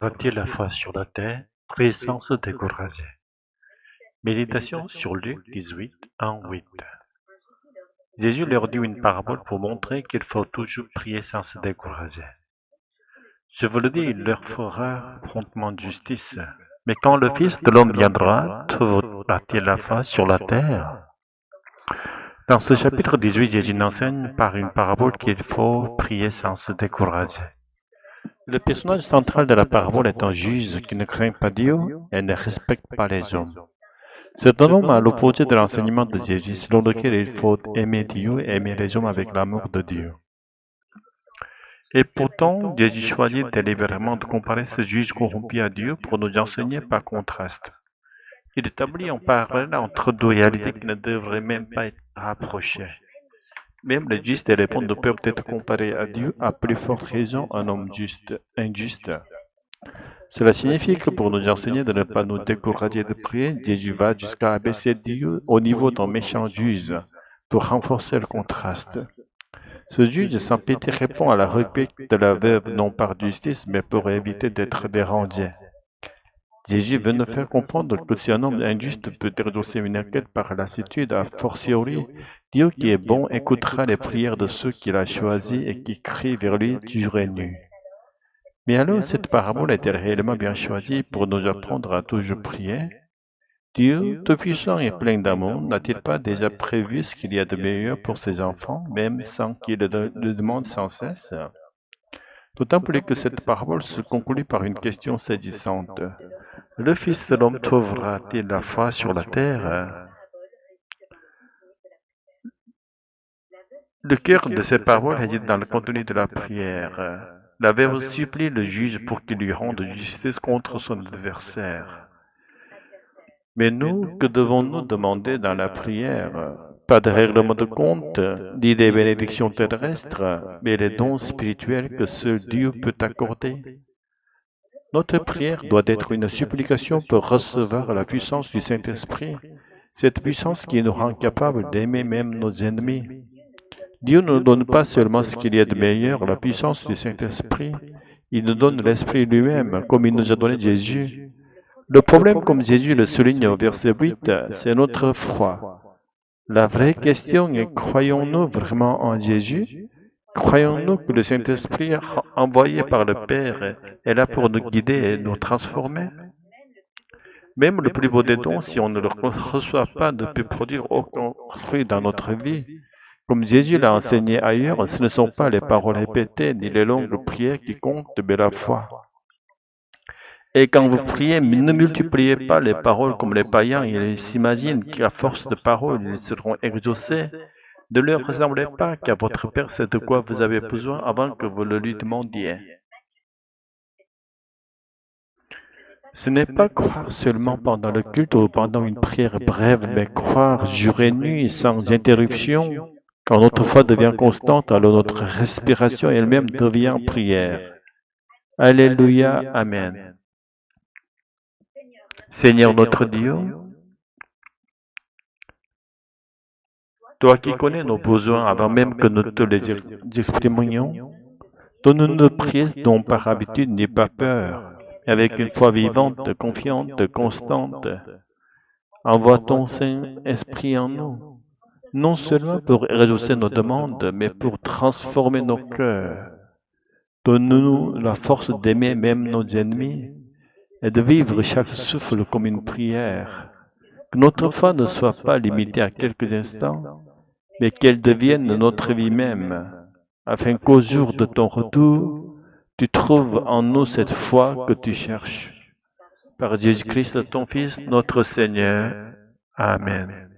Bâtir la foi sur la terre, prier sans se décourager. Méditation sur Luc 18, 1-8. Jésus leur dit une parabole pour montrer qu'il faut toujours prier sans se décourager. Je vous le dis, il leur fera promptement justice. Mais quand le Fils de l'homme viendra, trouvera-t-il la foi sur la terre? Dans ce chapitre 18, Jésus enseigne par une parabole qu'il faut prier sans se décourager. Le personnage central de la parabole est un juge qui ne craint pas Dieu et ne respecte pas les hommes. C'est un homme à l'opposé de l'enseignement de Jésus, selon lequel il faut aimer Dieu et aimer les hommes avec l'amour de Dieu. Et pourtant, Jésus choisit délibérément de comparer ce juge corrompu à Dieu pour nous enseigner par contraste. Il établit un parallèle entre deux réalités qui ne devraient même pas être rapprochées. Même les justes et les bons ne peuvent être comparés à Dieu, à plus forte raison un homme injuste. Cela signifie que pour nous enseigner de ne pas nous décourager de prier, Jésus va jusqu'à abaisser Dieu au niveau d'un méchant juge pour renforcer le contraste. Ce juge sans pitié répond à la requête de la veuve non par justice, mais pour éviter d'être dérangé. Jésus veut nous faire comprendre que si un homme injuste peut exaucer une enquête par lassitude, a fortiori, Dieu qui est bon écoutera les prières de ceux qu'il a choisis et qui crient vers lui jour et nuit. Mais alors cette parabole était réellement bien choisie pour nous apprendre à toujours prier. Dieu, tout-puissant et plein d'amour, n'a-t-il pas déjà prévu ce qu'il y a de meilleur pour ses enfants, même sans qu'il le demande sans cesse? D'autant plus que cette parabole se conclut par une question saisissante. Le Fils de l'homme trouvera-t-il la foi sur la terre? Le cœur de cette parole réside dans le contenu de la prière. La veuve supplie le juge pour qu'il lui rende justice contre son adversaire. Mais nous, que devons-nous demander dans la prière? Pas de règlement de compte, ni des bénédictions terrestres, mais les dons spirituels que seul Dieu peut accorder. Notre prière doit être une supplication pour recevoir la puissance du Saint-Esprit, cette puissance qui nous rend capables d'aimer même nos ennemis. Dieu ne nous donne pas seulement ce qu'il y a de meilleur, la puissance du Saint-Esprit, il nous donne l'Esprit lui-même, comme il nous a donné Jésus. Le problème, comme Jésus le souligne au verset 8, c'est notre foi. La vraie question est, croyons-nous vraiment en Jésus? Croyons-nous que le Saint-Esprit envoyé par le Père est là pour nous guider et nous transformer? Même le plus beau des dons, si on ne le reçoit pas, ne peut produire aucun fruit dans notre vie. Comme Jésus l'a enseigné ailleurs, ce ne sont pas les paroles répétées ni les longues prières qui comptent, mais la foi. Et quand vous priez, ne multipliez pas les paroles comme les païens. Ils s'imaginent qu'à force de paroles, ils seront exaucés. Ne leur ressemblez pas, car votre Père sait de quoi vous avez besoin avant que vous le lui demandiez. Ce n'est pas croire seulement pendant le culte ou pendant une prière brève, mais croire jour et nuit sans interruption. Quand notre foi devient constante, alors notre respiration elle-même devient prière. Alléluia, Amen. Seigneur notre Dieu, toi qui connais nos besoins avant même que nous te les exprimions, donne-nous de prier non par habitude ni par peur, mais avec une foi vivante, confiante, constante. Envoie ton Saint-Esprit en nous, non seulement pour résoudre nos demandes, mais pour transformer nos cœurs. Donne-nous la force d'aimer même nos ennemis et de vivre chaque souffle comme une prière. Que notre foi ne soit pas limitée à quelques instants, mais qu'elle devienne notre vie même, afin qu'au jour de ton retour, tu trouves en nous cette foi que tu cherches. Par Jésus-Christ, ton Fils, notre Seigneur. Amen.